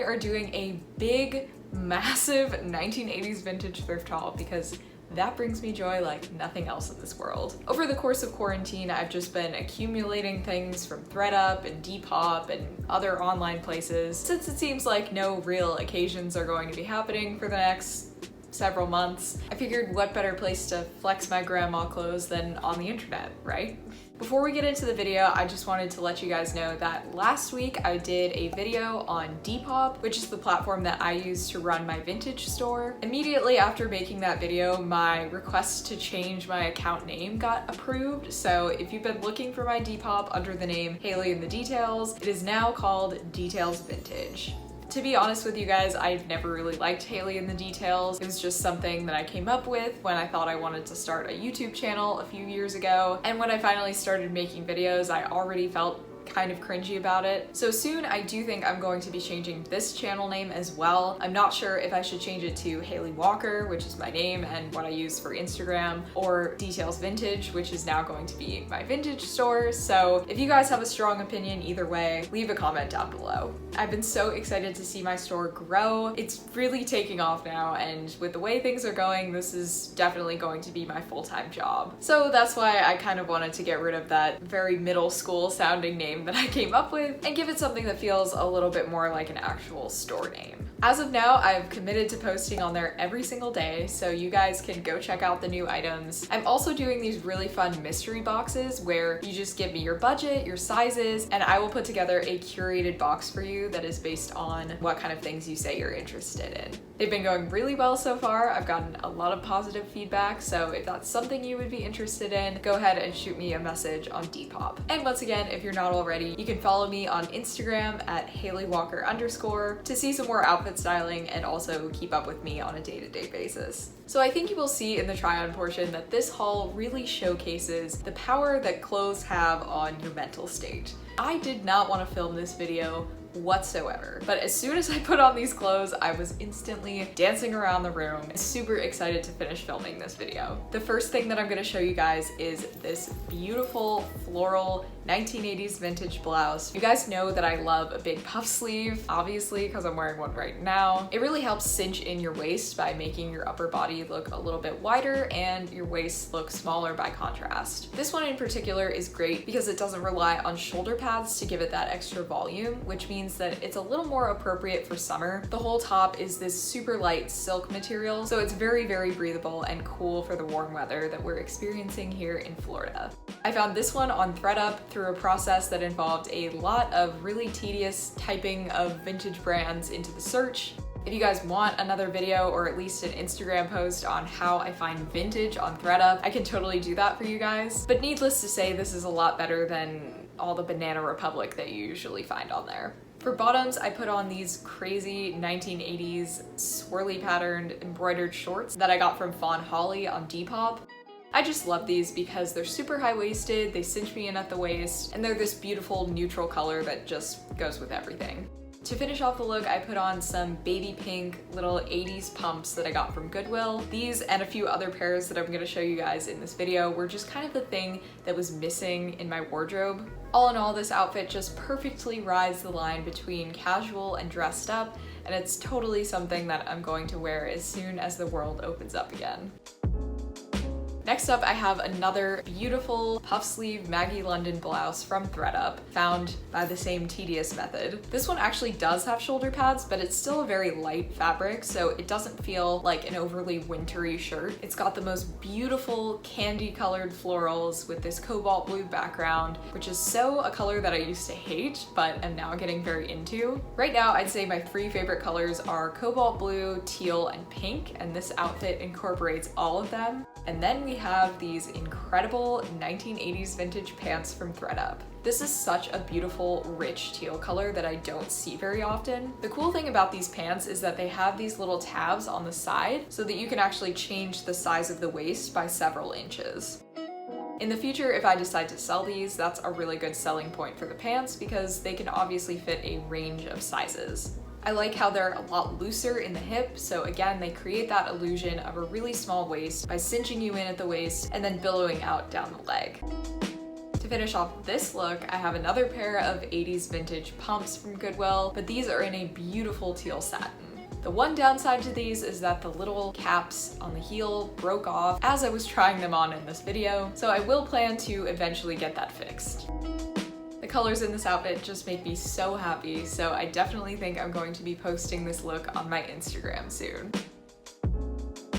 are doing a big, massive 1980s vintage thrift haul because that brings me joy like nothing else in this world. Over the course of quarantine, I've just been accumulating things from ThredUp and Depop and other online places. Since it seems like no real occasions are going to be happening for the next several months, I figured what better place to flex my grandma clothes than on the internet, right? Before we get into the video, I just wanted to let you guys know that last week I did a video on Depop, which is the platform that I use to run my vintage store. Immediately after making that video, my request to change my account name got approved. So if you've been looking for my Depop under the name Haley in the Details, it is now called ThRIFTING. To be honest with you guys, I've never really liked Haley in the Details. It was just something that I came up with when I thought I wanted to start a YouTube channel a few years ago. And when I finally started making videos, I already felt kind of cringy about it. So soon I do think I'm going to be changing this channel name as well. I'm not sure if I should change it to Haley Walker, which is my name and what I use for Instagram, or Details Vintage, which is now going to be my vintage store. So if you guys have a strong opinion either way, leave a comment down below. I've been so excited to see my store grow. It's really taking off now, and with the way things are going, this is definitely going to be my full-time job. So that's why I kind of wanted to get rid of that very middle school sounding name that I came up with and give it something that feels a little bit more like an actual store name. As of now, I've committed to posting on there every single day, so you guys can go check out the new items. I'm also doing these really fun mystery boxes where you just give me your budget, your sizes, and I will put together a curated box for you that is based on what kind of things you say you're interested in. They've been going really well so far. I've gotten a lot of positive feedback, so if that's something you would be interested in, go ahead and shoot me a message on Depop. And once again, if you're not already, you can follow me on Instagram at HaleyWalker_ to see some more outfit styling and also keep up with me on a day-to-day basis. So I think you will see in the try-on portion that this haul really showcases the power that clothes have on your mental state. I did not want to film this video whatsoever, but as soon as I put on these clothes, I was instantly dancing around the room, super excited to finish filming this video. The first thing that I'm going to show you guys is this beautiful floral 1980s vintage blouse. You guys know that I love a big puff sleeve, obviously, because I'm wearing one right now. It really helps cinch in your waist by making your upper body look a little bit wider and your waist look smaller by contrast. This one in particular is great because it doesn't rely on shoulder pads to give it that extra volume, which means that it's a little more appropriate for summer. The whole top is this super light silk material, so it's very, very breathable and cool for the warm weather that we're experiencing here in Florida. I found this one on ThredUp through a process that involved a lot of really tedious typing of vintage brands into the search. If you guys want another video or at least an Instagram post on how I find vintage on ThredUp, I can totally do that for you guys. But needless to say, this is a lot better than all the Banana Republic that you usually find on there. For bottoms, I put on these crazy 1980s swirly patterned embroidered shorts that I got from Fawn Holly on Depop. I just love these because they're super high-waisted, they cinch me in at the waist, and they're this beautiful neutral color that just goes with everything. To finish off the look, I put on some baby pink little 80s pumps that I got from Goodwill. These and a few other pairs that I'm going to show you guys in this video were just kind of the thing that was missing in my wardrobe. All in all, this outfit just perfectly rides the line between casual and dressed up, and it's totally something that I'm going to wear as soon as the world opens up again. Next up, I have another beautiful puff sleeve Maggie London blouse from ThredUp, found by the same tedious method. This one actually does have shoulder pads, but it's still a very light fabric, so it doesn't feel like an overly wintry shirt. It's got the most beautiful candy colored florals with this cobalt blue background, which is so a color that I used to hate, but am now getting very into. Right now, I'd say my three favorite colors are cobalt blue, teal, and pink, and this outfit incorporates all of them. And then we have these incredible 1980s vintage pants from ThredUp. This is such a beautiful, rich teal color that I don't see very often. The cool thing about these pants is that they have these little tabs on the side so that you can actually change the size of the waist by several inches. In the future, if I decide to sell these, that's a really good selling point for the pants because they can obviously fit a range of sizes. I like how they're a lot looser in the hip, so again, they create that illusion of a really small waist by cinching you in at the waist and then billowing out down the leg. To To finish off this look, I have another pair of 80s vintage pumps from Goodwill, but these are in a beautiful teal satin. The one downside to these is that the little caps on the heel broke off as I was trying them on in this video, so I will plan to eventually get that fixed. The colors in this outfit just make me so happy, so I definitely think I'm going to be posting this look on my Instagram soon.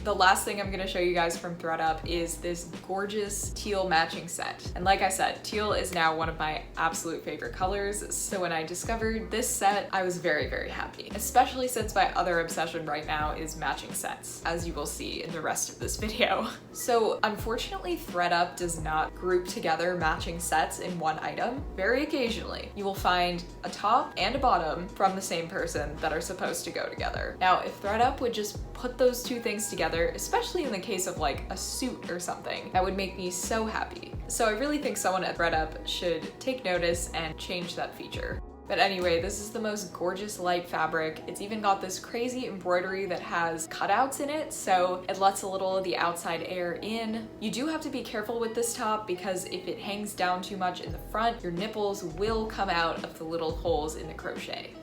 The last thing I'm gonna show you guys from ThredUp is this gorgeous teal matching set. And like I said, teal is now one of my absolute favorite colors, so when I discovered this set, I was very, very happy. Especially since my other obsession right now is matching sets, as you will see in the rest of this video. So unfortunately, ThredUp does not group together matching sets in one item. Very occasionally, you will find a top and a bottom from the same person that are supposed to go together. Now, if ThredUp would just put those two things together, especially in the case of like a suit or something, that would make me so happy. So I really think someone at ThredUp should take notice and change that feature. But anyway, this is the most gorgeous light fabric. It's even got this crazy embroidery that has cutouts in it, so it lets a little of the outside air in. You do have to be careful with this top because if it hangs down too much in the front, your nipples will come out of the little holes in the crochet.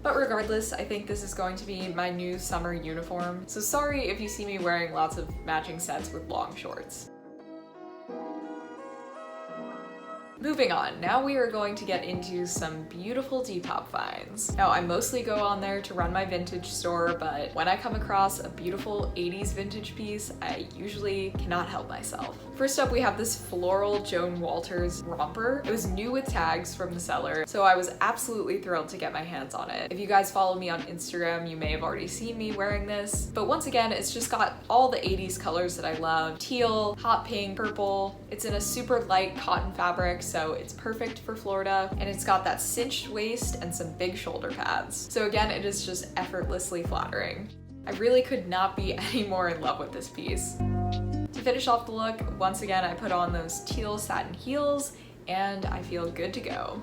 But regardless, I think this is going to be my new summer uniform, so sorry if you see me wearing lots of matching sets with long shorts. Moving on, now we are going to get into some beautiful Depop finds. Now, I mostly go on there to run my vintage store, but when I come across a beautiful 80s vintage piece, I usually cannot help myself. First up, we have this floral Joan Walters romper. It was new with tags from the seller, so I was absolutely thrilled to get my hands on it. If you guys follow me on Instagram, you may have already seen me wearing this, but once again, it's just got all the 80s colors that I love. Teal, hot pink, purple. It's in a super light cotton fabric, so it's perfect for Florida, and it's got that cinched waist and some big shoulder pads. So again, it is just effortlessly flattering. I really could not be any more in love with this piece. To finish off the look, once again, I put on those teal satin heels, and I feel good to go.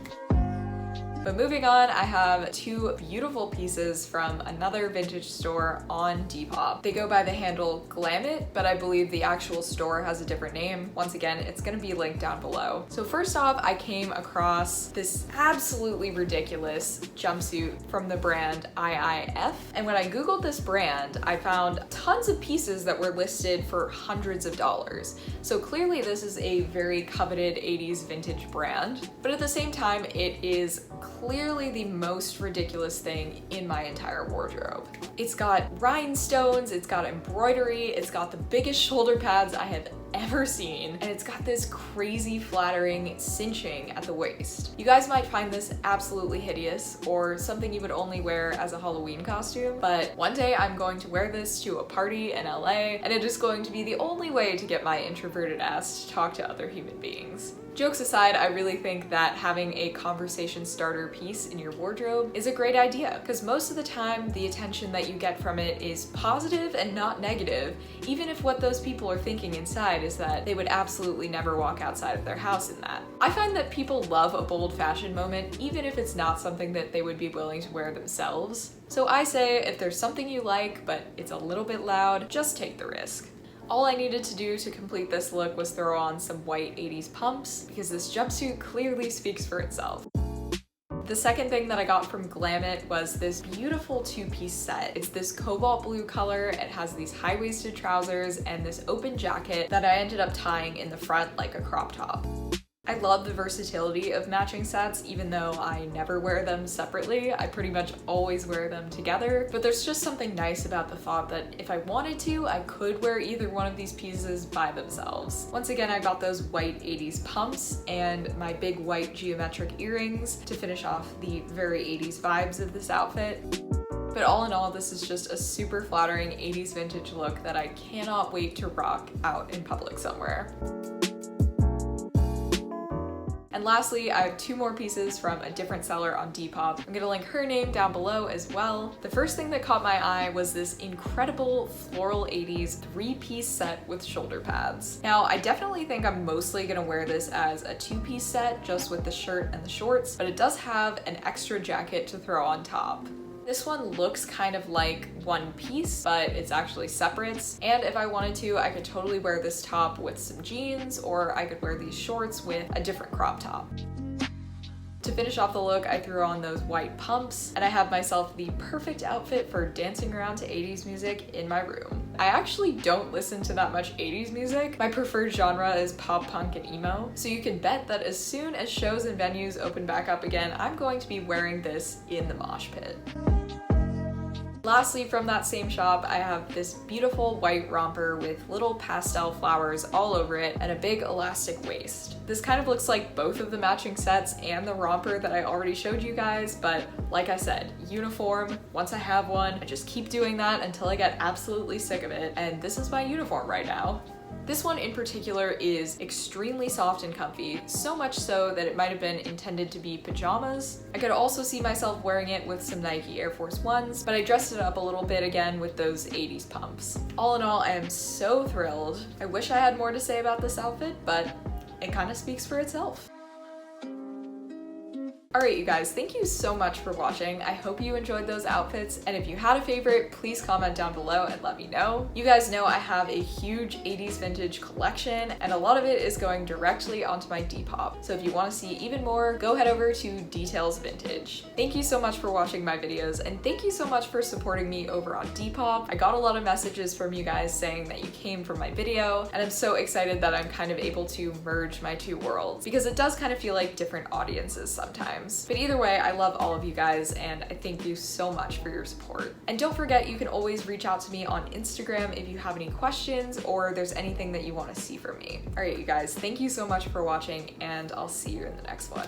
But moving on, I have two beautiful pieces from another vintage store on Depop. They go by the handle Glamit, but I believe the actual store has a different name. Once again, it's gonna be linked down below. So first off, I came across this absolutely ridiculous jumpsuit from the brand IIF. And when I Googled this brand, I found tons of pieces that were listed for hundreds of dollars. So clearly this is a very coveted 80s vintage brand, but at the same time, it is clearly the most ridiculous thing in my entire wardrobe. It's got rhinestones, it's got embroidery, it's got the biggest shoulder pads I have ever seen, and it's got this crazy flattering cinching at the waist. You guys might find this absolutely hideous or something you would only wear as a Halloween costume, but one day I'm going to wear this to a party in LA, and it is going to be the only way to get my introverted ass to talk to other human beings. Jokes aside, I really think that having a conversation starter piece in your wardrobe is a great idea, because most of the time the attention that you get from it is positive and not negative, even if what those people are thinking inside is that they would absolutely never walk outside of their house in that. I find that people love a bold fashion moment, even if it's not something that they would be willing to wear themselves. So I say, if there's something you like, but it's a little bit loud, just take the risk. All I needed to do to complete this look was throw on some white 80s pumps, because this jumpsuit clearly speaks for itself. The second thing that I got from Glamit was this beautiful two-piece set. It's this cobalt blue color, it has these high-waisted trousers and this open jacket that I ended up tying in the front like a crop top. I love the versatility of matching sets, even though I never wear them separately. I pretty much always wear them together, but there's just something nice about the thought that if I wanted to, I could wear either one of these pieces by themselves. Once again, I got those white 80s pumps and my big white geometric earrings to finish off the very 80s vibes of this outfit. But all in all, this is just a super flattering 80s vintage look that I cannot wait to rock out in public somewhere. And lastly, I have two more pieces from a different seller on Depop. I'm gonna link her name down below as well. The first thing that caught my eye was this incredible floral 80s three-piece set with shoulder pads. Now, I definitely think I'm mostly gonna wear this as a two-piece set, just with the shirt and the shorts, but it does have an extra jacket to throw on top. This one looks kind of like one piece, but it's actually separates. And if I wanted to, I could totally wear this top with some jeans, or I could wear these shorts with a different crop top. To finish off the look, I threw on those white pumps, and I have myself the perfect outfit for dancing around to 80s music in my room. I actually don't listen to that much 80s music. My preferred genre is pop punk and emo, so you can bet that as soon as shows and venues open back up again, I'm going to be wearing this in the mosh pit. Lastly, from that same shop, I have this beautiful white romper with little pastel flowers all over it and a big elastic waist. This kind of looks like both of the matching sets and the romper that I already showed you guys, but like I said, uniform. Once I have one, I just keep doing that until I get absolutely sick of it, and this is my uniform right now. This one in particular is extremely soft and comfy, so much so that it might have been intended to be pajamas. I could also see myself wearing it with some Nike Air Force Ones, but I dressed it up a little bit again with those 80s pumps. All in all, I am so thrilled. I wish I had more to say about this outfit, but it kind of speaks for itself. Alright you guys, thank you so much for watching. I hope you enjoyed those outfits, and if you had a favorite, please comment down below and let me know. You guys know I have a huge 80s vintage collection, and a lot of it is going directly onto my Depop. So if you want to see even more, go head over to Details Vintage. Thank you so much for watching my videos, and thank you so much for supporting me over on Depop. I got a lot of messages from you guys saying that you came from my video, and I'm so excited that I'm kind of able to merge my two worlds, because it does kind of feel like different audiences sometimes. But either way, I love all of you guys, and I thank you so much for your support. And don't forget, you can always reach out to me on Instagram if you have any questions or there's anything that you want to see from me. Alright you guys, thank you so much for watching, and I'll see you in the next one.